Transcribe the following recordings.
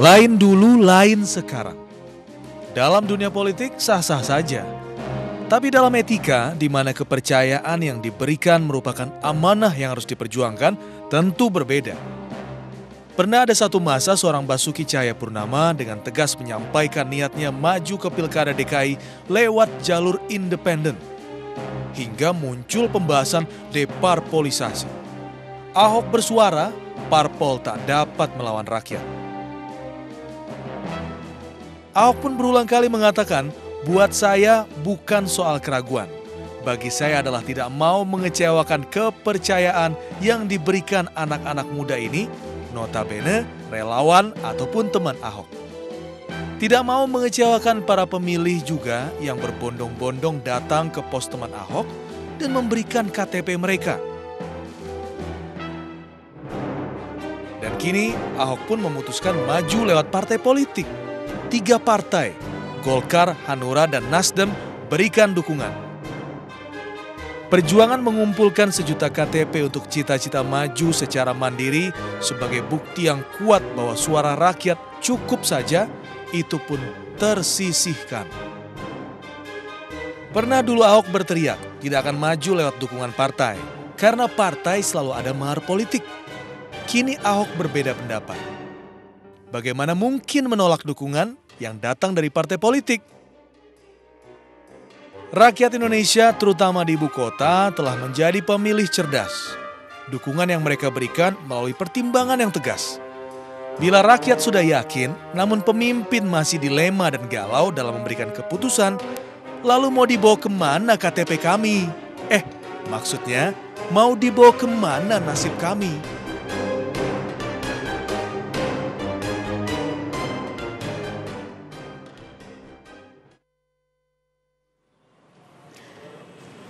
Lain dulu, lain sekarang. Dalam dunia politik sah-sah saja. Tapi dalam etika, di mana kepercayaan yang diberikan merupakan amanah yang harus diperjuangkan, tentu berbeda. Pernah ada satu masa seorang Basuki Cahayapurnama dengan tegas menyampaikan niatnya maju ke Pilkada DKI lewat jalur independen. Hingga muncul pembahasan deparpolisasi. Ahok bersuara, parpol tak dapat melawan rakyat. Ahok pun berulang kali mengatakan, buat saya bukan soal keraguan. Bagi saya adalah tidak mau mengecewakan kepercayaan yang diberikan anak-anak muda ini, notabene relawan ataupun teman Ahok. Tidak mau mengecewakan para pemilih juga yang berbondong-bondong datang ke pos teman Ahok dan memberikan KTP mereka. Dan kini Ahok pun memutuskan maju lewat partai politik. 3 partai, Golkar, Hanura, dan Nasdem berikan dukungan. Perjuangan mengumpulkan 1 juta KTP untuk cita-cita maju secara mandiri sebagai bukti yang kuat bahwa suara rakyat cukup saja, itu pun tersisihkan. Pernah dulu Ahok berteriak tidak akan maju lewat dukungan partai, karena partai selalu ada mahar politik. Kini Ahok berbeda pendapat. Bagaimana mungkin menolak dukungan yang datang dari partai politik? Rakyat Indonesia, terutama di ibu kota, telah menjadi pemilih cerdas. Dukungan yang mereka berikan melalui pertimbangan yang tegas. Bila rakyat sudah yakin, namun pemimpin masih dilema dan galau dalam memberikan keputusan, lalu mau dibawa kemana KTP kami? Maksudnya, mau dibawa kemana nasib kami?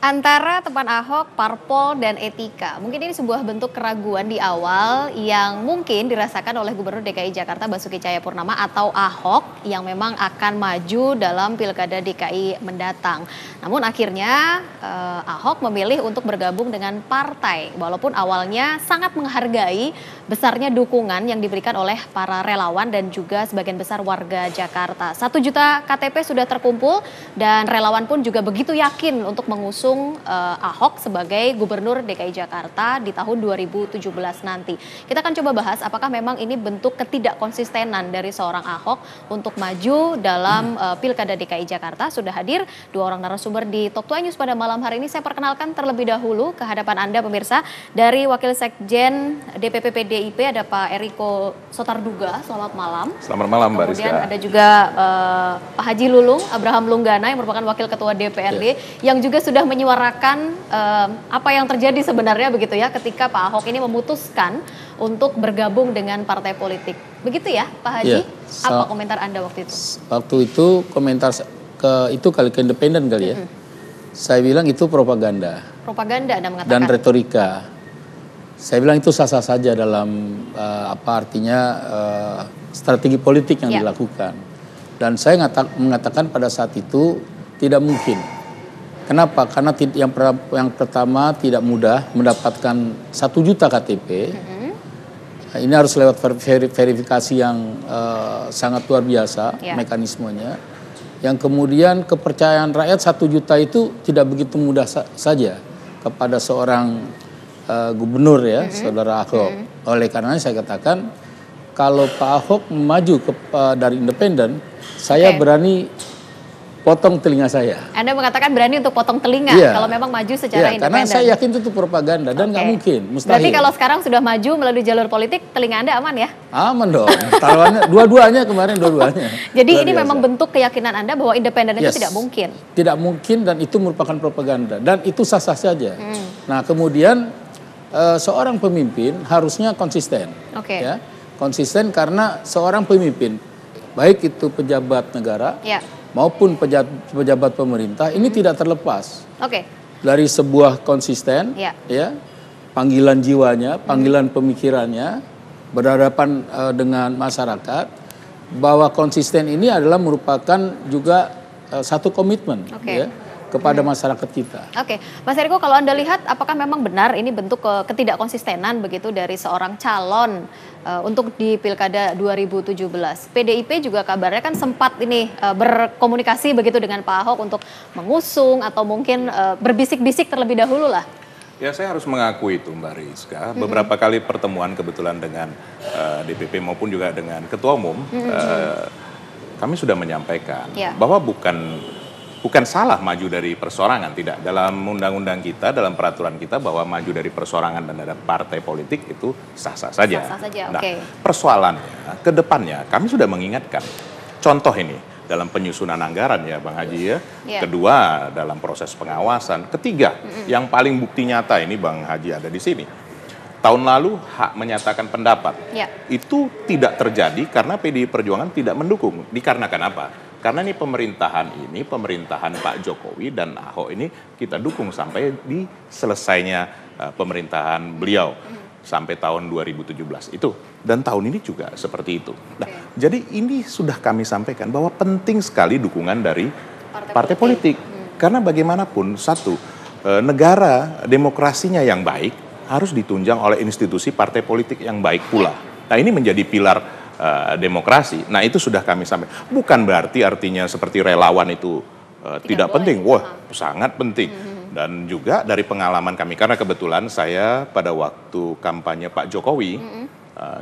Antara teman Ahok, parpol, dan etika. Mungkin ini sebuah bentuk keraguan di awal yang mungkin dirasakan oleh Gubernur DKI Jakarta Basuki Cahayapurnama atau Ahok yang memang akan maju dalam Pilkada DKI mendatang. Namun akhirnya Ahok memilih untuk bergabung dengan partai walaupun awalnya sangat menghargai besarnya dukungan yang diberikan oleh para relawan dan juga sebagian besar warga Jakarta. 1 juta KTP sudah terkumpul dan relawan pun juga begitu yakin untuk mengusung Ahok sebagai Gubernur DKI Jakarta di tahun 2017 nanti. Kita akan coba bahas apakah memang ini bentuk ketidakkonsistenan dari seorang Ahok untuk maju dalam Pilkada DKI Jakarta. Sudah hadir 2 orang narasumber di Talk 2 News pada malam hari ini. Saya perkenalkan terlebih dahulu ke hadapan Anda pemirsa dari Wakil Sekjen DPP PDIP ada Pak Eriko Sotarduga. Selamat malam. Selamat malam Mbak Rizka. Kemudian ada juga Pak Haji Lulung Abraham Lunggana yang merupakan Wakil Ketua DPRD yang juga sudah menyuarakan apa yang terjadi sebenarnya begitu ya ketika Pak Ahok ini memutuskan untuk bergabung dengan partai politik. Begitu ya Pak Haji? Apa komentar Anda waktu itu? Waktu itu komentar ke independen kali ya. Saya bilang itu propaganda. Propaganda Anda mengatakan. Dan retorika. Saya bilang itu sah-sah saja dalam strategi politik yang dilakukan. Dan saya mengatakan pada saat itu tidak mungkin. Kenapa? Karena yang pertama tidak mudah mendapatkan 1 juta KTP. Ini harus lewat verifikasi yang sangat luar biasa mekanismenya. Yang kemudian kepercayaan rakyat 1 juta itu tidak begitu mudah saja kepada seorang gubernur ya, Saudara Ahok. Oleh karenanya saya katakan kalau Pak Ahok maju dari independen, saya berani potong telinga saya. Anda mengatakan berani untuk potong telinga kalau memang maju secara independen. Karena saya yakin itu propaganda dan nggak mungkin, mustahil. Berarti kalau sekarang sudah maju melalui jalur politik, telinga Anda aman ya? Aman dong. Taruhannya dua-duanya kemarin. Jadi ini memang bentuk keyakinan Anda bahwa independen itu tidak mungkin? Tidak mungkin dan itu merupakan propaganda dan itu sah-sah saja. Nah kemudian seorang pemimpin harusnya konsisten. Ya, konsisten karena seorang pemimpin, baik itu pejabat negara, maupun pejabat pemerintah ini tidak terlepas dari sebuah konsisten, panggilan jiwanya, panggilan pemikirannya berhadapan dengan masyarakat, bahwa konsisten ini adalah merupakan juga satu komitmen. kepada masyarakat kita. Oke, Mas Eriko, kalau Anda lihat apakah memang benar ini bentuk ketidakkonsistenan begitu dari seorang calon untuk di Pilkada 2017? PDIP juga kabarnya kan sempat ini berkomunikasi begitu dengan Pak Ahok untuk mengusung atau mungkin berbisik-bisik terlebih dahulu lah. Ya, saya harus mengakui itu Mbak Rizka, beberapa kali pertemuan kebetulan dengan DPP maupun juga dengan Ketua Umum, kami sudah menyampaikan bahwa bukan salah maju dari perseorangan, tidak. Dalam undang-undang kita, dalam peraturan kita bahwa maju dari perseorangan dan ada partai politik itu sah-sah saja. Sah-sah saja, nah, oke. persoalannya, ke depannya kami sudah mengingatkan. Contoh ini, dalam penyusunan anggaran ya Bang Haji ya. Kedua, dalam proses pengawasan. Ketiga, yang paling bukti nyata ini Bang Haji ada di sini. Tahun lalu hak menyatakan pendapat. Itu tidak terjadi karena PDI Perjuangan tidak mendukung. Dikarenakan apa? Karena ini pemerintahan Pak Jokowi dan Ahok ini kita dukung sampai di selesainya pemerintahan beliau sampai tahun 2017 itu. Dan tahun ini juga seperti itu. Nah, jadi ini sudah kami sampaikan bahwa penting sekali dukungan dari partai politik. Karena bagaimanapun negara demokrasinya yang baik harus ditunjang oleh institusi partai politik yang baik pula. Nah, ini menjadi pilar demokrasi. Nah, itu sudah kami sampaikan. Bukan berarti artinya seperti relawan itu tidak penting. Wah, sangat penting. Dan juga dari pengalaman kami, karena kebetulan saya pada waktu kampanye Pak Jokowi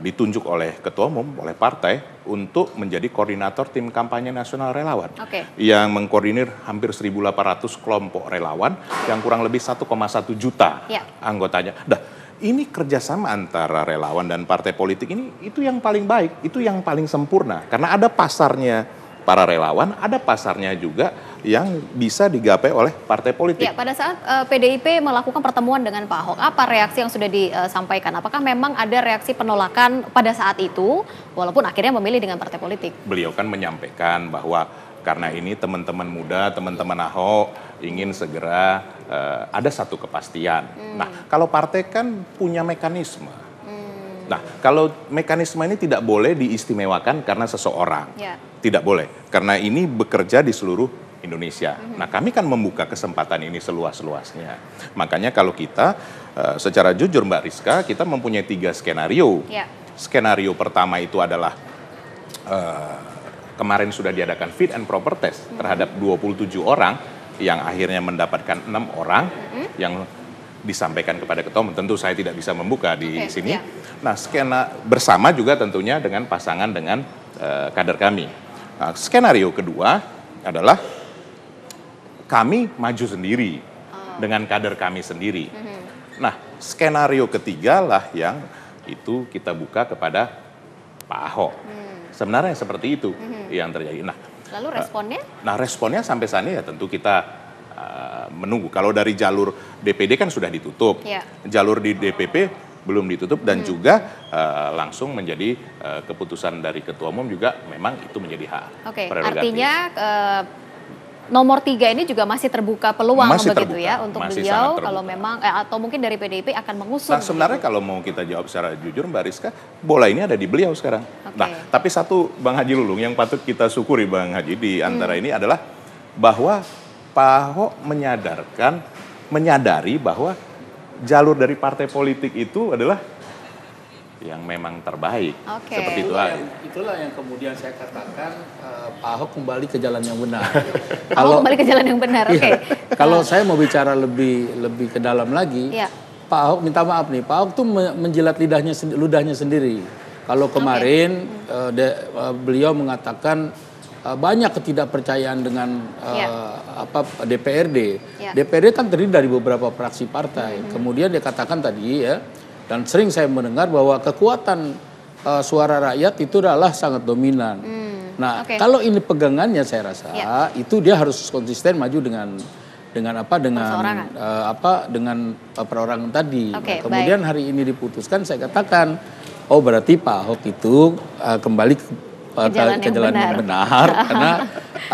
ditunjuk oleh Ketua Umum, oleh partai untuk menjadi koordinator tim kampanye nasional relawan. Yang mengkoordinir hampir 1.800 kelompok relawan yang kurang lebih 1,1 juta anggotanya. Ini kerjasama antara relawan dan partai politik ini itu yang paling baik, itu yang paling sempurna. Karena ada pasarnya para relawan, ada pasarnya juga yang bisa digapai oleh partai politik. Ya, pada saat PDIP melakukan pertemuan dengan Pak Ahok, apa reaksi yang sudah disampaikan? Apakah memang ada reaksi penolakan pada saat itu, walaupun akhirnya memilih dengan partai politik? Beliau kan menyampaikan bahwa karena ini teman-teman muda, teman-teman Ahok ingin segera ada satu kepastian. Nah, kalau partai kan punya mekanisme. Nah, kalau mekanisme ini tidak boleh diistimewakan karena seseorang. Tidak boleh, karena ini bekerja di seluruh Indonesia. Nah, kami kan membuka kesempatan ini seluas-luasnya. Makanya kalau kita secara jujur Mbak Rizka, kita mempunyai 3 skenario. Skenario pertama itu adalah kemarin sudah diadakan fit and proper test terhadap 27 orang yang akhirnya mendapatkan 6 orang yang disampaikan kepada Ketua Umum. Tentu saya tidak bisa membuka di sini. Nah, bersama juga tentunya dengan pasangan dengan kader kami. Nah, skenario kedua adalah kami maju sendiri dengan kader kami sendiri. Nah, skenario ketiga lah yang itu kita buka kepada Pak Ahok. Sebenarnya seperti itu yang terjadi. Nah, lalu responnya? Responnya sampai saat ini ya tentu kita menunggu. Kalau dari jalur DPD kan sudah ditutup, jalur di DPP belum ditutup dan juga langsung menjadi keputusan dari Ketua Umum juga memang itu menjadi hak prerogatif. Artinya nomor 3 ini juga masih terbuka peluang masih begitu terbuka, ya untuk beliau kalau memang atau mungkin dari PDIP akan mengusung. Nah, sebenarnya kalau mau kita jawab secara jujur Mbak Rizka, bola ini ada di beliau sekarang. Nah, tapi satu Bang Haji Lulung yang patut kita syukuri Bang Haji di antara ini adalah bahwa Pak Ahok menyadari bahwa jalur dari partai politik itu adalah yang memang terbaik. Seperti itu. Itulah yang kemudian saya katakan Pak Ahok kembali ke jalan yang benar. Kalau kembali ke jalan yang benar, Kalau saya mau bicara lebih ke dalam lagi, Pak Ahok minta maaf nih, Pak Ahok tuh menjilat ludahnya sendiri. Kalau kemarin beliau mengatakan banyak ketidakpercayaan dengan DPRD. DPRD kan terdiri dari beberapa fraksi partai. Kemudian dia katakan tadi dan sering saya mendengar bahwa kekuatan suara rakyat itu adalah sangat dominan. Nah, kalau ini pegangannya saya rasa itu dia harus konsisten maju dengan perorangan tadi. Nah, kemudian hari ini diputuskan saya katakan, oh berarti Pak Ahok itu kembali ke jalan yang benar karena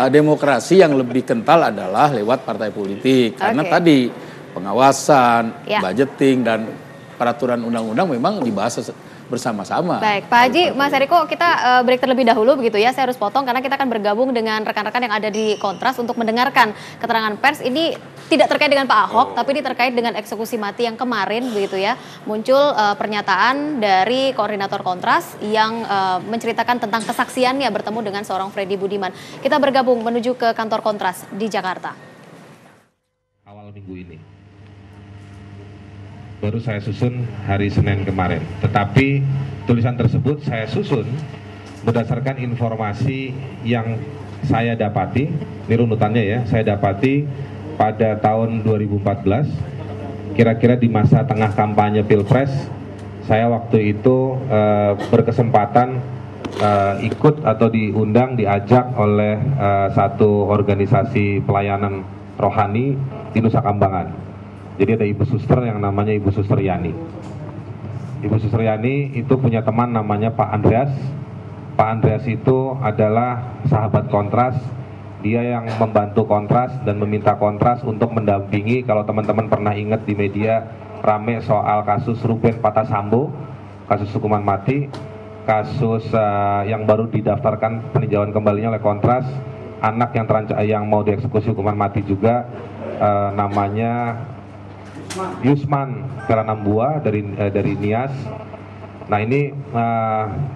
demokrasi yang lebih kental adalah lewat partai politik. Karena tadi pengawasan, budgeting dan peraturan undang-undang memang dibahas bersama-sama. Baik, Pak Haji, Mas Eriko, kita break terlebih dahulu begitu ya. Saya harus potong karena kita akan bergabung dengan rekan-rekan yang ada di Kontras untuk mendengarkan keterangan pers. Ini tidak terkait dengan Pak Ahok, tapi ini terkait dengan eksekusi mati yang kemarin begitu ya. Muncul pernyataan dari koordinator Kontras yang menceritakan tentang kesaksiannya bertemu dengan seorang Freddy Budiman. Kita bergabung menuju ke kantor Kontras di Jakarta. Awal minggu ini baru saya susun hari Senin kemarin, tetapi tulisan tersebut saya susun berdasarkan informasi yang saya dapati, ini runutannya ya, saya dapati pada tahun 2014, kira-kira di masa tengah kampanye Pilpres, saya waktu itu berkesempatan ikut atau diundang, diajak oleh satu organisasi pelayanan rohani di Nusa Kambangan. Jadi ada Ibu Suster yang namanya Ibu Suster Yani. Ibu Suster Yani itu punya teman namanya Pak Andreas. Pak Andreas itu adalah sahabat Kontras. Dia yang membantu Kontras dan meminta Kontras untuk mendampingi, kalau teman-teman pernah ingat di media rame soal kasus Ruben Patasambo, kasus hukuman mati, kasus yang baru didaftarkan peninjauan kembalinya oleh Kontras, anak yang yang mau dieksekusi hukuman mati juga, namanya Yusman Peranambua dari Nias. Nah ini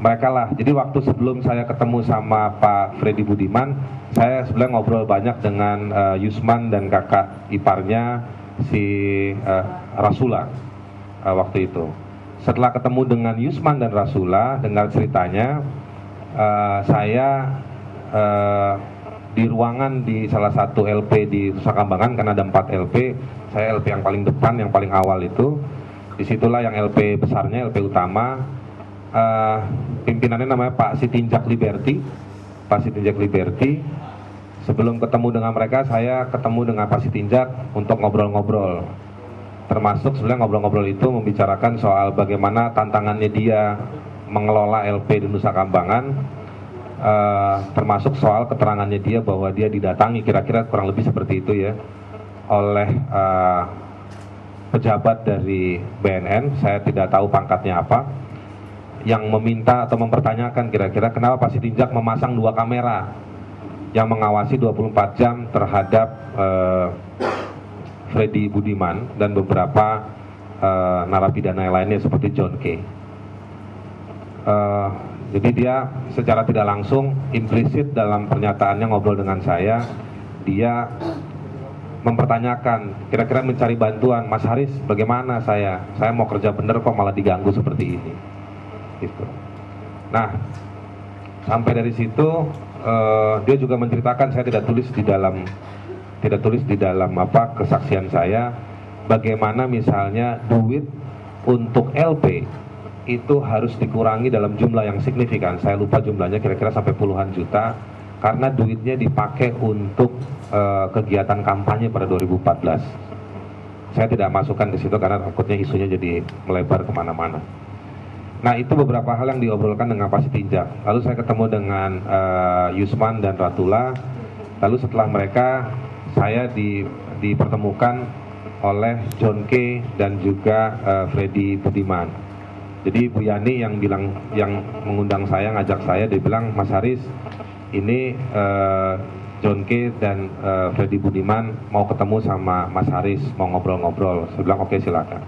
mereka lah. Jadi waktu sebelum saya ketemu sama Pak Freddy Budiman, saya sebenarnya ngobrol banyak dengan Yusman dan kakak iparnya si Rasula waktu itu. Setelah ketemu dengan Yusman dan Rasula, dengar ceritanya, saya di ruangan di salah satu LP di Nusa Kambangan, karena ada 4 LP, saya LP yang paling depan, yang paling awal itu. Disitulah yang LP besarnya, LP utama, pimpinannya namanya Pak Sitinjak Liberty. Pak Sitinjak Liberty. Sebelum ketemu dengan mereka, saya ketemu dengan Pak Sitinjak untuk ngobrol-ngobrol. Termasuk sebenarnya ngobrol-ngobrol itu membicarakan soal bagaimana tantangannya dia mengelola LP di Nusa Kambangan, termasuk soal keterangannya dia bahwa dia didatangi, kira-kira kurang lebih seperti itu ya, oleh pejabat dari BNN, saya tidak tahu pangkatnya apa, yang meminta atau mempertanyakan kira-kira kenapa Pak Sitinjak memasang 2 kamera yang mengawasi 24 jam terhadap Freddy Budiman dan beberapa narapidana lainnya seperti John K. Jadi dia secara tidak langsung, implisit dalam pernyataannya ngobrol dengan saya, dia mempertanyakan, kira-kira mencari bantuan, Mas Haris bagaimana saya mau kerja bener kok malah diganggu seperti ini. Gitu. Nah, sampai dari situ dia juga menceritakan, saya tidak tulis di dalam apa kesaksian saya, bagaimana misalnya duit untuk LP itu harus dikurangi dalam jumlah yang signifikan. Saya lupa jumlahnya, kira-kira sampai puluhan juta, karena duitnya dipakai untuk kegiatan kampanye pada 2014. Saya tidak masukkan ke situ karena takutnya isunya jadi melebar kemana-mana. Nah itu beberapa hal yang diobrolkan dengan Pak Sitinjak. Lalu saya ketemu dengan Yusman dan Ratula. Lalu setelah mereka, saya dipertemukan oleh John K dan juga Freddy Budiman. Jadi Bu Yani yang mengundang saya, ngajak saya, dia bilang, Mas Haris, ini John K dan Freddy Budiman mau ketemu sama Mas Haris, mau ngobrol-ngobrol. Saya bilang oke, silakan.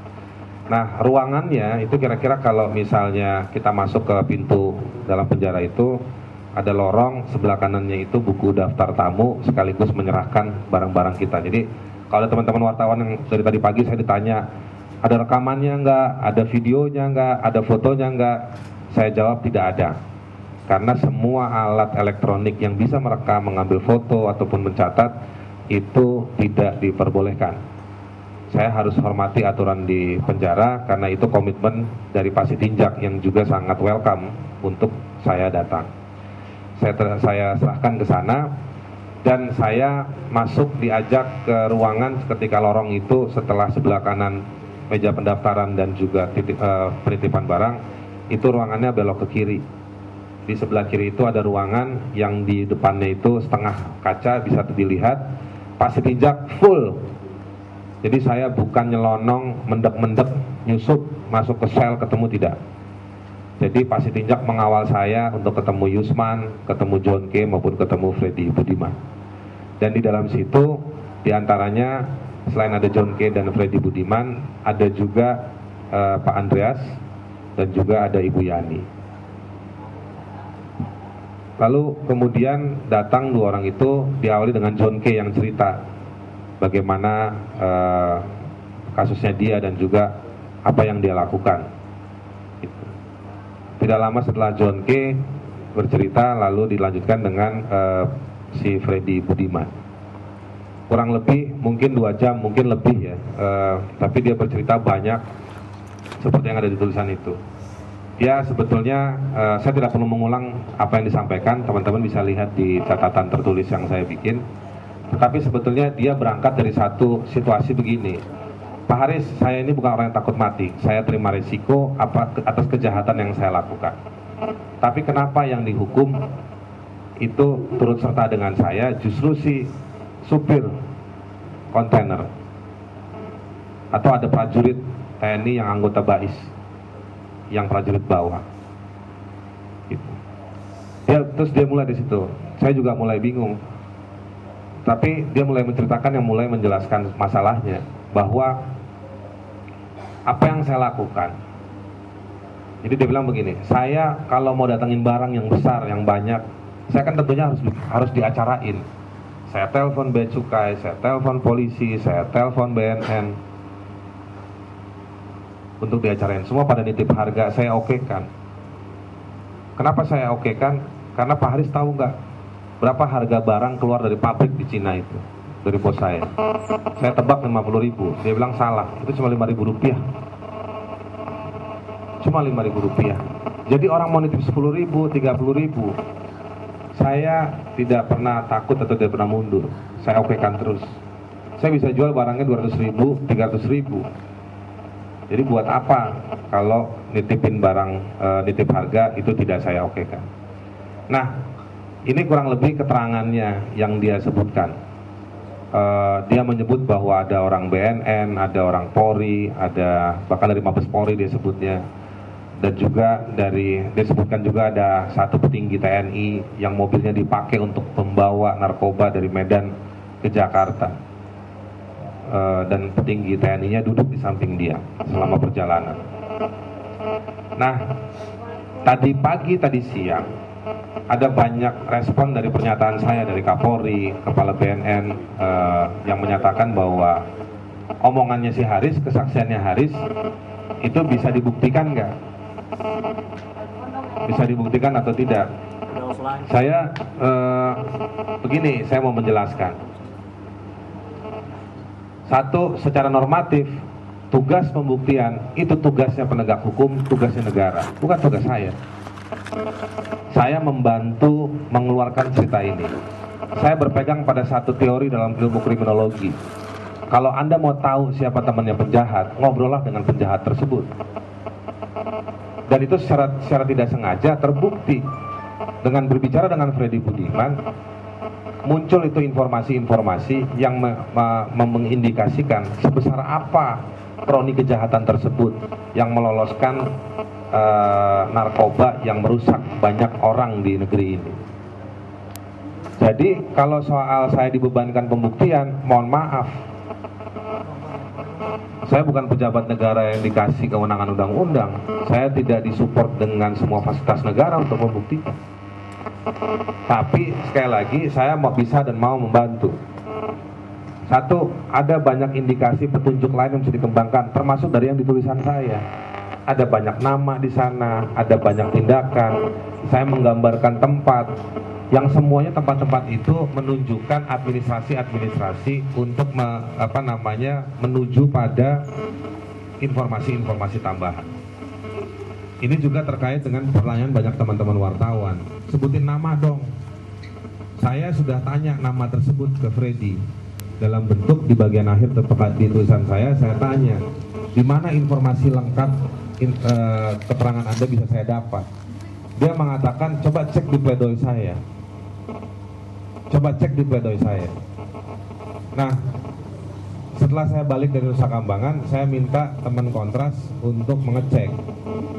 Nah ruangannya itu kira-kira kalau misalnya kita masuk ke pintu dalam penjara itu, ada lorong, sebelah kanannya itu buku daftar tamu sekaligus menyerahkan barang-barang kita. Jadi kalau ada teman-teman wartawan yang dari tadi pagi saya ditanya, ada rekamannya enggak, ada videonya enggak, ada fotonya enggak, saya jawab tidak ada. Karena semua alat elektronik yang bisa merekam, mengambil foto ataupun mencatat itu tidak diperbolehkan. Saya harus hormati aturan di penjara karena itu komitmen dari Pak Sitinjak yang juga sangat welcome untuk saya datang. Saya serahkan ke sana dan saya masuk, diajak ke ruangan ketika lorong itu, setelah sebelah kanan meja pendaftaran dan juga penitipan barang, itu ruangannya belok ke kiri. Di sebelah kiri itu ada ruangan yang di depannya itu setengah kaca, bisa dilihat Pak Sitinjak full. Jadi saya bukan nyelonong, mendek-mendek, nyusup, masuk ke sel, ketemu, tidak. Jadi Pak Sitinjak mengawal saya untuk ketemu Yusman, ketemu John K maupun ketemu Freddy Budiman. Dan di dalam situ diantaranya selain ada John K dan Freddy Budiman, ada juga Pak Andreas dan juga ada Ibu Yani. Lalu kemudian datang 2 orang itu diawali dengan John K yang cerita bagaimana kasusnya dia dan juga apa yang dia lakukan. Tidak lama setelah John K bercerita, lalu dilanjutkan dengan si Freddy Budiman. Kurang lebih mungkin 2 jam, mungkin lebih ya. Tapi dia bercerita banyak seperti yang ada di tulisan itu. Dia sebetulnya, saya tidak perlu mengulang apa yang disampaikan, teman-teman bisa lihat di catatan tertulis yang saya bikin. Tapi sebetulnya dia berangkat dari satu situasi begini. Pak Haris, saya ini bukan orang yang takut mati. Saya terima risiko atas kejahatan yang saya lakukan. Tapi kenapa yang dihukum itu turut serta dengan saya justru si supir kontainer atau ada prajurit TNI yang anggota BAIS, yang prajurit bawah. Gitu. Terus dia mulai di situ. Saya juga mulai bingung. Tapi dia mulai menceritakan, yang mulai menjelaskan masalahnya bahwa apa yang saya lakukan. Jadi dia bilang begini, saya kalau mau datangin barang yang besar, yang banyak, saya kan tentunya harus diacarain. Saya telepon bea cukai, saya telepon polisi, saya telepon BNN untuk diacarain. Semua pada nitip harga, saya okekan. Kenapa saya okekan? Karena Pak Haris tahu nggak berapa harga barang keluar dari pabrik di Cina itu, dari bos saya. Saya tebak 50.000, dia bilang salah, itu cuma 5.000 rupiah. Cuma 5.000 rupiah. Jadi orang mau nitip 10.000, 30.000, saya tidak pernah takut atau tidak pernah mundur. Saya okekan terus. Saya bisa jual barangnya 200.000, 300.000. Jadi buat apa kalau nitipin barang, nitip harga itu tidak saya okekan. Nah, ini kurang lebih keterangannya yang dia sebutkan. Dia menyebut bahwa ada orang BNN, ada orang Polri, ada bahkan dari Mabes Polri dia sebutnya, dan juga dia sebutkan juga ada satu petinggi TNI yang mobilnya dipakai untuk membawa narkoba dari Medan ke Jakarta, dan petinggi TNI-nya duduk di samping dia selama perjalanan. Nah, tadi pagi, tadi siang ada banyak respon dari pernyataan saya dari Kapolri, Kepala BNN, yang menyatakan bahwa omongannya si Haris, kesaksiannya Haris, itu bisa dibuktikan nggak? Bisa dibuktikan atau tidak? Saya begini, saya mau menjelaskan. Satu, secara normatif, tugas pembuktian itu tugasnya penegak hukum, tugasnya negara, bukan tugas saya. Saya membantu mengeluarkan cerita ini. Saya berpegang pada satu teori dalam ilmu kriminologi. Kalau Anda mau tahu siapa temannya penjahat, ngobrollah dengan penjahat tersebut. Dan itu secara tidak sengaja terbukti. Dengan berbicara dengan Freddy Budiman, muncul itu informasi-informasi yang mengindikasikan sebesar apa kroni kejahatan tersebut yang meloloskan narkoba yang merusak banyak orang di negeri ini. Jadi kalau soal saya dibebankan pembuktian, mohon maaf, saya bukan pejabat negara yang dikasih kewenangan undang-undang. Saya tidak disupport dengan semua fasilitas negara untuk membuktikan. Tapi sekali lagi saya mau bisa dan mau membantu. Satu, ada banyak indikasi petunjuk lain yang bisa dikembangkan, termasuk dari yang di tulisan saya. Ada banyak nama di sana, ada banyak tindakan. Saya menggambarkan tempat, yang semuanya tempat-tempat itu menunjukkan administrasi untuk menuju pada informasi-informasi tambahan. Ini juga terkait dengan pertanyaan banyak teman-teman wartawan. Sebutin nama dong. Saya sudah tanya nama tersebut ke Freddy. Dalam bentuk di bagian akhir tepat di tulisan saya tanya, di mana informasi lengkap keterangan Anda bisa saya dapat. Dia mengatakan, coba cek di pledoi saya. Coba cek di pledoi saya. Nah, setelah saya balik dari Nusa Kambangan, saya minta teman kontras untuk mengecek.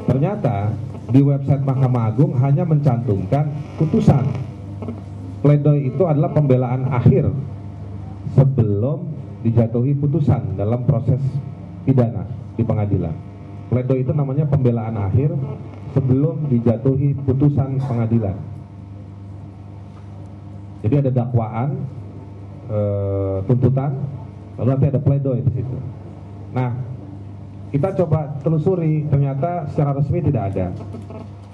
Ternyata di website Mahkamah Agung hanya mencantumkan putusan. Pledoi itu adalah pembelaan akhir sebelum dijatuhi putusan dalam proses pidana di pengadilan. Pledoi itu namanya pembelaan akhir sebelum dijatuhi putusan pengadilan. Jadi ada dakwaan, tuntutan, lalu nanti ada pledoi di situ. Nah, kita coba telusuri, ternyata secara resmi tidak ada.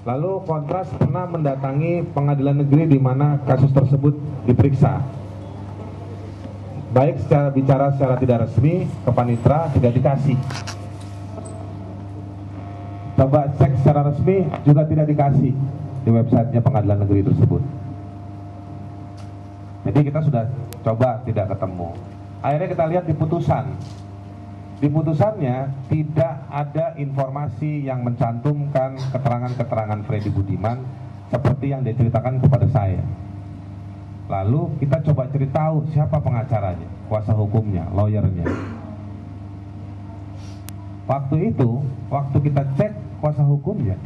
Lalu Kontras pernah mendatangi pengadilan negeri di mana kasus tersebut diperiksa. Baik secara tidak resmi ke panitra tidak dikasih. Coba cek secara resmi juga tidak dikasih di websitenya pengadilan negeri tersebut. Jadi kita sudah coba tidak ketemu. Akhirnya kita lihat di putusan. Di putusannya tidak ada informasi yang mencantumkan keterangan-keterangan Freddy Budiman seperti yang diceritakan kepada saya. Lalu kita coba cari tahu siapa pengacaranya, kuasa hukumnya, lawyernya. Waktu itu, waktu kita cek kuasa hukumnya,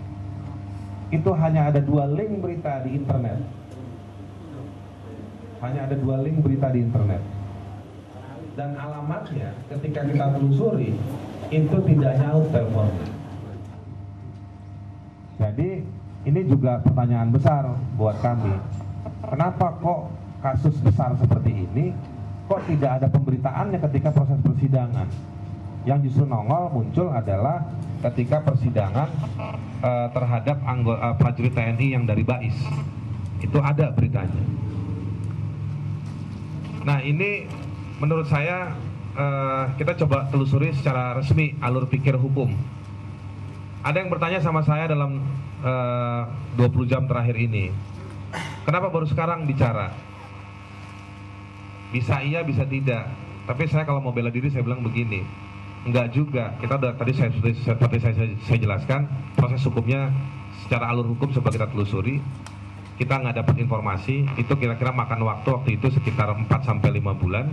itu hanya ada 2 link berita di internet. Hanya ada 2 link berita di internet. Dan alamatnya ketika kita telusuri itu tidak nyaut teleponnya. Jadi ini juga pertanyaan besar buat kami. Kenapa kok kasus besar seperti ini kok tidak ada pemberitaannya ketika proses persidangan? Yang justru nongol muncul adalah ketika persidangan terhadap prajurit TNI yang dari Bais. Itu ada beritanya. Nah, ini menurut saya kita coba telusuri secara resmi alur pikir hukum. Ada yang bertanya sama saya dalam 20 jam terakhir ini, kenapa baru sekarang bicara? Bisa iya, bisa tidak. Tapi saya kalau mau bela diri saya bilang begini, enggak juga. Kita udah tadi seperti saya jelaskan proses hukumnya secara alur hukum coba kita telusuri. Kita nggak dapat informasi, itu kira-kira makan waktu itu sekitar 4-5 bulan.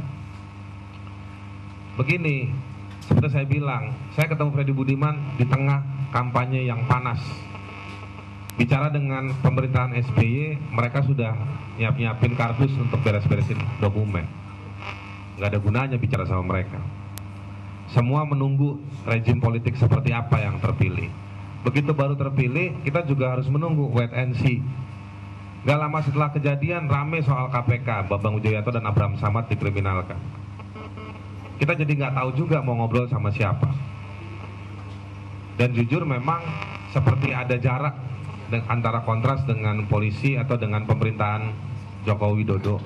Begini, seperti saya bilang, saya ketemu Freddy Budiman di tengah kampanye yang panas. Bicara dengan pemerintahan SBY, mereka sudah nyiapin kardus untuk beres-beresin dokumen. Nggak ada gunanya bicara sama mereka. Semua menunggu rejim politik seperti apa yang terpilih. Begitu baru terpilih, kita juga harus menunggu wait and see. Gak lama setelah kejadian rame soal KPK, Bambang Wijoyanto dan Abraham Samad dikriminalkan. Kita jadi nggak tahu juga mau ngobrol sama siapa. Dan jujur memang seperti ada jarak antara Kontras dengan polisi atau dengan pemerintahan Joko Widodo.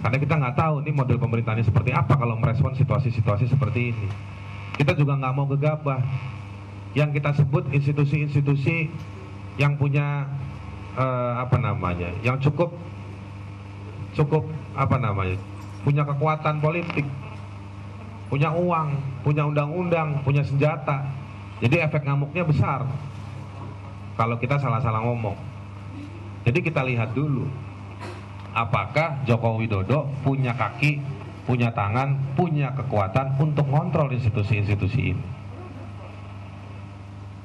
Karena kita nggak tahu nih model pemerintahannya seperti apa kalau merespon situasi-situasi seperti ini. Kita juga nggak mau gegabah. Yang kita sebut institusi-institusi yang punya yang cukup punya kekuatan politik, punya uang, punya undang-undang, punya senjata. Jadi efek ngamuknya besar kalau kita salah-salah ngomong. Jadi kita lihat dulu apakah Joko Widodo punya kaki, punya tangan, punya kekuatan untuk ngontrol institusi-institusi ini.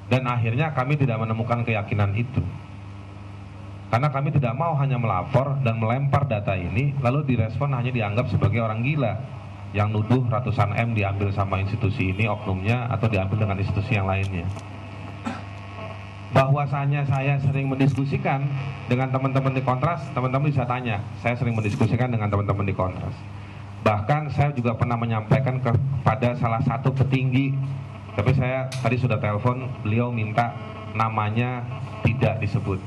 Dan akhirnya kami tidak menemukan keyakinan itu. Karena kami tidak mau hanya melapor dan melempar data ini, lalu direspon hanya dianggap sebagai orang gila yang nuduh ratusan M diambil sama institusi ini, oknumnya, atau diambil dengan institusi yang lainnya. Bahwasanya saya sering mendiskusikan dengan teman-teman di Kontras, teman-teman bisa tanya, saya sering mendiskusikan dengan teman-teman di Kontras. Bahkan saya juga pernah menyampaikan kepada salah satu petinggi, tapi saya tadi sudah telepon, beliau minta namanya tidak disebut.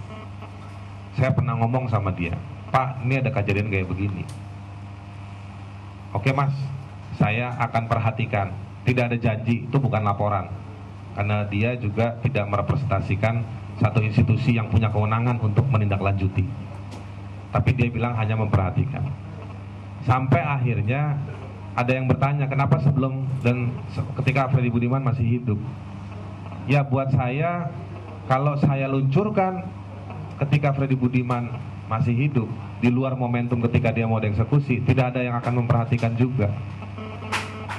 Saya pernah ngomong sama dia, Pak, ini ada kejadian kayak begini. Oke Mas, saya akan perhatikan. Tidak ada janji, itu bukan laporan. Karena dia juga tidak merepresentasikan satu institusi yang punya kewenangan untuk menindaklanjuti. Tapi dia bilang hanya memperhatikan. Sampai akhirnya ada yang bertanya, kenapa sebelum dan ketika Freddy Budiman masih hidup? Ya buat saya, kalau saya luncurkan ketika Freddy Budiman masih hidup, di luar momentum ketika dia mau dieksekusi, tidak ada yang akan memperhatikan juga.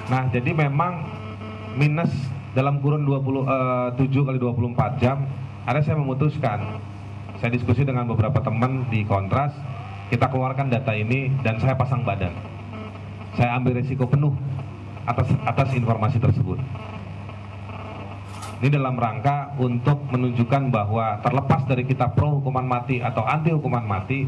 Nah, jadi memang minus dalam kurun 7 kali 24 jam akhirnya saya memutuskan, saya diskusi dengan beberapa teman di Kontras, kita keluarkan data ini dan saya pasang badan. Saya ambil risiko penuh atas informasi tersebut. Ini dalam rangka untuk menunjukkan bahwa terlepas dari kita pro hukuman mati atau anti hukuman mati,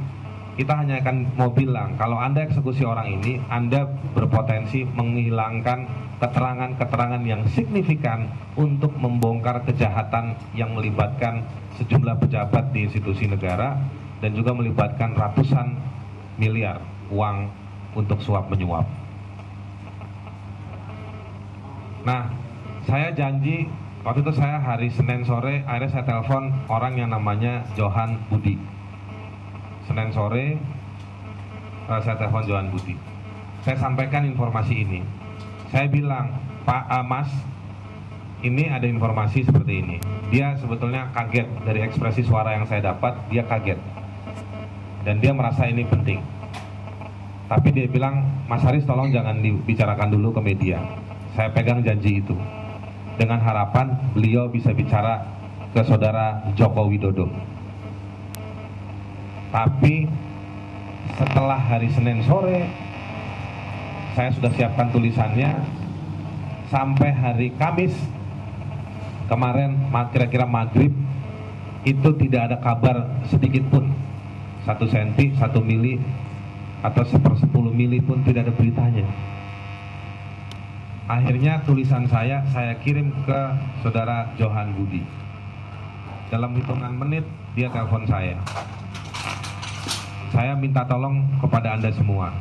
kita hanya akan mau bilang kalau Anda eksekusi orang ini, Anda berpotensi menghilangkan keterangan-keterangan yang signifikan untuk membongkar kejahatan yang melibatkan sejumlah pejabat di institusi negara dan juga melibatkan ratusan miliar uang untuk suap menyuap. Nah, saya janji, waktu itu saya hari Senin sore, akhirnya saya telepon orang yang namanya Johan Budi. Senin sore, saya telepon Johan Budi. Saya sampaikan informasi ini. Saya bilang, Pak Mas, ini ada informasi seperti ini. Dia sebetulnya kaget dari ekspresi suara yang saya dapat, dia kaget. Dan dia merasa ini penting. Tapi dia bilang, Mas Haris tolong jangan dibicarakan dulu ke media. Saya pegang janji itu. Dengan harapan beliau bisa bicara ke saudara Joko Widodo. Tapi setelah hari Senin sore, saya sudah siapkan tulisannya. Sampai hari Kamis kemarin, kira-kira maghrib, itu tidak ada kabar sedikit pun. 1 senti, 1 mili, atau 1/10 mili pun tidak ada beritanya. Akhirnya tulisan saya kirim ke saudara Johan Budi. Dalam hitungan menit dia telepon saya. Saya minta tolong kepada Anda semua.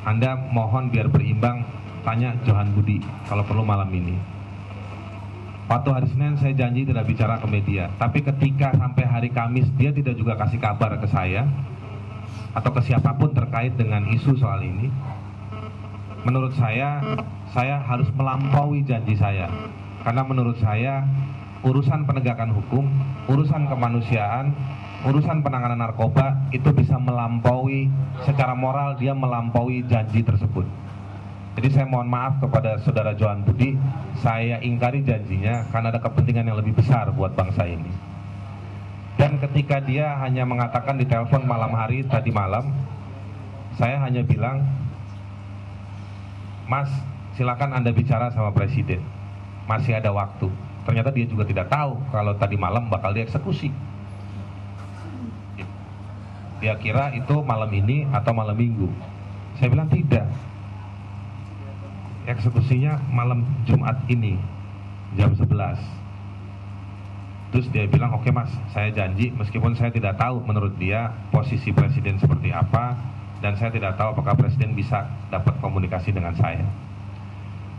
Anda mohon biar berimbang, tanya Johan Budi kalau perlu malam ini. Waktu hari Senin saya janji tidak bicara ke media. Tapi ketika sampai hari Kamis dia tidak juga kasih kabar ke saya atau ke siapapun terkait dengan isu soal ini. Menurut saya harus melampaui janji saya. Karena menurut saya, urusan penegakan hukum, urusan kemanusiaan, urusan penanganan narkoba, itu bisa melampaui, secara moral dia melampaui janji tersebut. Jadi saya mohon maaf kepada saudara Johan Budi, saya ingkari janjinya karena ada kepentingan yang lebih besar buat bangsa ini. Dan ketika dia hanya mengatakan di telepon malam hari, tadi malam, saya hanya bilang, Mas, silakan Anda bicara sama Presiden. Masih ada waktu. Ternyata dia juga tidak tahu kalau tadi malam bakal dieksekusi. Dia kira itu malam ini atau malam minggu. Saya bilang tidak. Eksekusinya malam Jumat ini, jam 11. Terus dia bilang, oke Mas, saya janji meskipun saya tidak tahu menurut dia posisi Presiden seperti apa, dan saya tidak tahu apakah Presiden bisa dapat komunikasi dengan saya.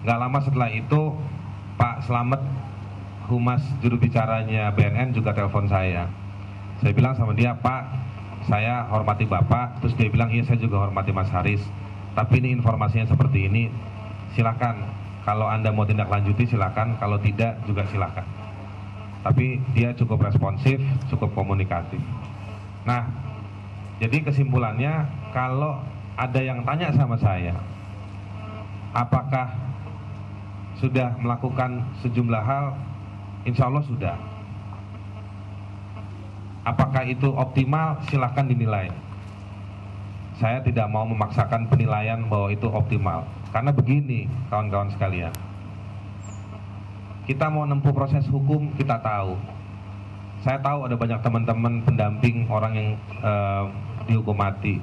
Nggak lama setelah itu, Pak Slamet, Humas juru bicaranya BNN juga telepon saya. Saya bilang sama dia, Pak, saya hormati Bapak. Terus dia bilang, iya saya juga hormati Mas Haris. Tapi ini informasinya seperti ini, silakan. Kalau Anda mau tindak lanjuti silakan, kalau tidak juga silakan. Tapi dia cukup responsif, cukup komunikatif. Nah, jadi kesimpulannya, kalau ada yang tanya sama saya, apakah sudah melakukan sejumlah hal, insya Allah sudah. Apakah itu optimal, silahkan dinilai. Saya tidak mau memaksakan penilaian bahwa itu optimal. Karena begini, kawan-kawan sekalian, kita mau nempuh proses hukum, kita tahu. Saya tahu ada banyak teman-teman pendamping orang yang dihukum mati.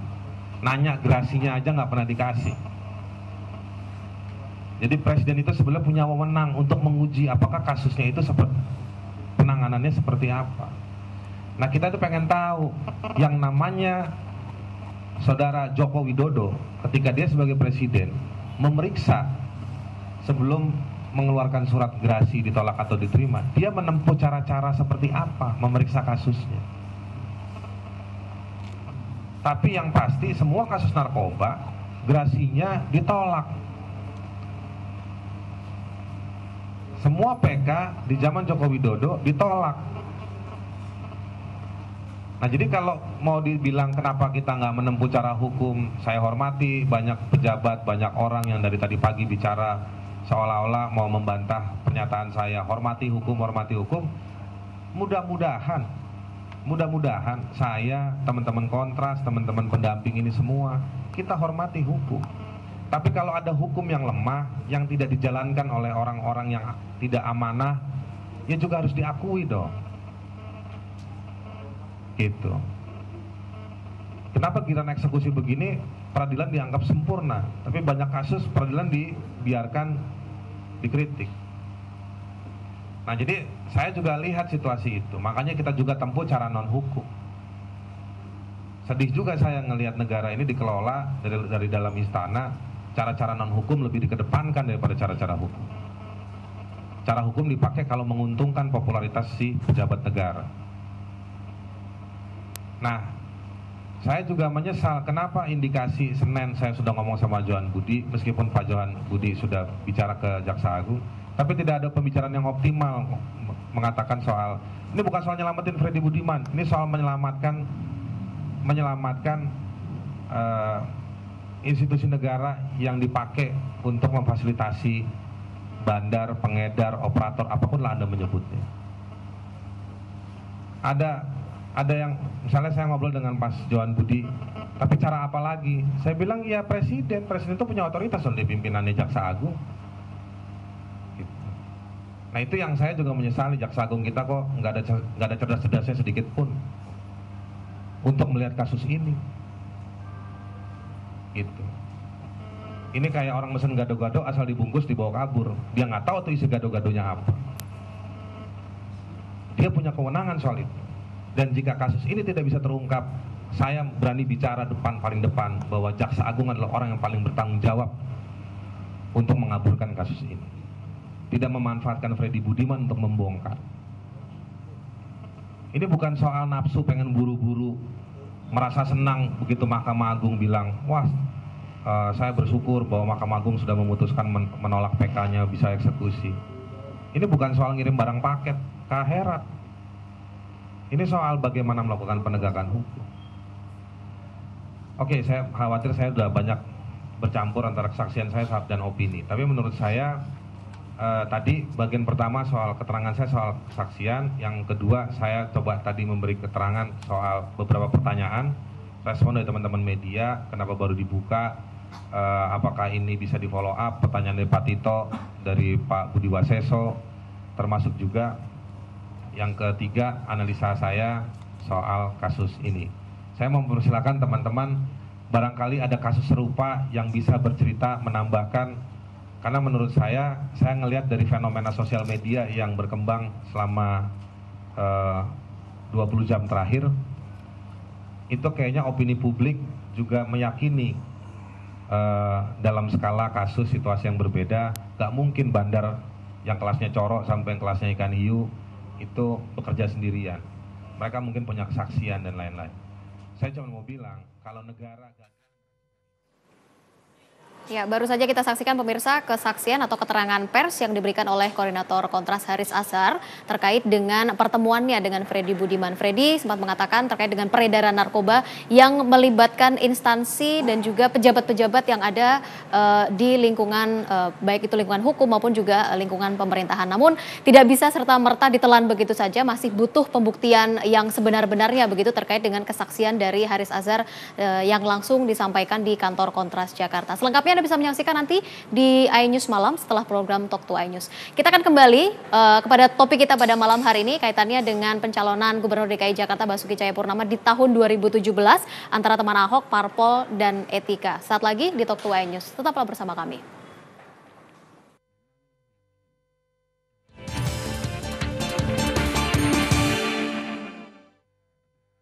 Nanya gerasinya aja nggak pernah dikasih. Jadi Presiden itu sebenarnya punya wewenang untuk menguji apakah kasusnya itu penanganannya seperti apa. Nah, kita itu pengen tahu yang namanya saudara Joko Widodo ketika dia sebagai Presiden memeriksa sebelum mengeluarkan surat gerasi ditolak atau diterima, dia menempuh cara-cara seperti apa memeriksa kasusnya. Tapi yang pasti semua kasus narkoba gerasinya ditolak. Semua PK di zaman Joko Widodo ditolak. Nah, jadi kalau mau dibilang kenapa kita nggak menempuh cara hukum, saya hormati banyak pejabat, banyak orang yang dari tadi pagi bicara seolah-olah mau membantah pernyataan saya, hormati hukum, hormati hukum. mudah-mudahan saya, teman-teman Kontras, teman-teman pendamping ini semua, kita hormati hukum. Tapi kalau ada hukum yang lemah, yang tidak dijalankan oleh orang-orang yang tidak amanah, ya juga harus diakui dong. Gitu. Kenapa giliran eksekusi begini, peradilan dianggap sempurna, tapi banyak kasus peradilan dibiarkan dikritik. Nah, jadi saya juga lihat situasi itu, makanya kita juga tempuh cara non-hukum. Sedih juga saya ngelihat negara ini dikelola dari dalam istana, cara-cara non-hukum lebih dikedepankan daripada cara-cara hukum. Cara hukum dipakai kalau menguntungkan popularitas si pejabat negara. Nah, saya juga menyesal kenapa indikasi Senin saya sudah ngomong sama Johan Budi, meskipun Pak Johan Budi sudah bicara ke Jaksa Agung, tapi tidak ada pembicaraan yang optimal mengatakan soal, ini bukan soal nyelamatin Freddy Budiman, ini soal menyelamatkan institusi negara yang dipakai untuk memfasilitasi bandar, pengedar, operator, apapun lah Anda menyebutnya. Ada yang, misalnya saya ngobrol dengan Mas Johan Budi, tapi cara apa lagi? Saya bilang, ya presiden itu punya otoritas dong di pimpinannya Jaksa Agung. Gitu. Nah, itu yang saya juga menyesali, Jaksa Agung kita kok nggak ada cerdas-cerdasnya sedikit pun untuk melihat kasus ini. Gitu. Ini kayak orang mesen gado-gado asal dibungkus dibawa kabur. Dia nggak tahu tuh isi gado-gadonya apa. Dia punya kewenangan soal itu. Dan jika kasus ini tidak bisa terungkap, saya berani bicara paling depan bahwa Jaksa Agung adalah orang yang paling bertanggung jawab untuk mengaburkan kasus ini. Tidak memanfaatkan Freddy Budiman untuk membongkar. Ini bukan soal nafsu pengen buru-buru, merasa senang begitu Mahkamah Agung bilang, wah saya bersyukur bahwa Mahkamah Agung sudah memutuskan menolak PK-nya bisa eksekusi. Ini bukan soal ngirim barang paket ke akhirat. Ini soal bagaimana melakukan penegakan hukum. Oke, saya khawatir saya sudah banyak bercampur antara kesaksian saya dan opini. Tapi menurut saya tadi bagian pertama soal keterangan saya soal kesaksian. Yang kedua saya coba tadi memberi keterangan soal beberapa pertanyaan. Respon dari teman-teman media, kenapa baru dibuka, apakah ini bisa di follow up, pertanyaan dari Pak Tito, dari Pak Budi Waseso, termasuk juga yang ketiga analisa saya soal kasus ini. Saya mempersilakan teman-teman barangkali ada kasus serupa yang bisa bercerita, menambahkan, karena menurut saya ngelihat dari fenomena sosial media yang berkembang selama 20 jam terakhir, itu kayaknya opini publik juga meyakini dalam skala kasus situasi yang berbeda, gak mungkin bandar yang kelasnya corok sampai yang kelasnya ikan hiu itu bekerja sendirian. Mereka mungkin punya kesaksian dan lain-lain. Saya cuma mau bilang, kalau negara... Ya, baru saja kita saksikan pemirsa kesaksian atau keterangan pers yang diberikan oleh Koordinator Kontras Haris Azhar terkait dengan pertemuannya dengan Freddy Budiman. Freddy sempat mengatakan terkait dengan peredaran narkoba yang melibatkan instansi dan juga pejabat-pejabat yang ada di lingkungan, baik itu lingkungan hukum maupun juga lingkungan pemerintahan. Namun tidak bisa serta-merta ditelan begitu saja, masih butuh pembuktian yang sebenar-benarnya begitu terkait dengan kesaksian dari Haris Azhar yang langsung disampaikan di kantor Kontras Jakarta. Selengkapnya Anda bisa menyaksikan nanti di iNews Malam setelah program Talk to iNews. Kita akan kembali kepada topik kita pada malam hari ini kaitannya dengan pencalonan Gubernur DKI Jakarta Basuki Cahayapurnama di tahun 2017 antara teman Ahok, Parpol, dan Etika. Saat lagi di Talk to iNews. Tetaplah bersama kami.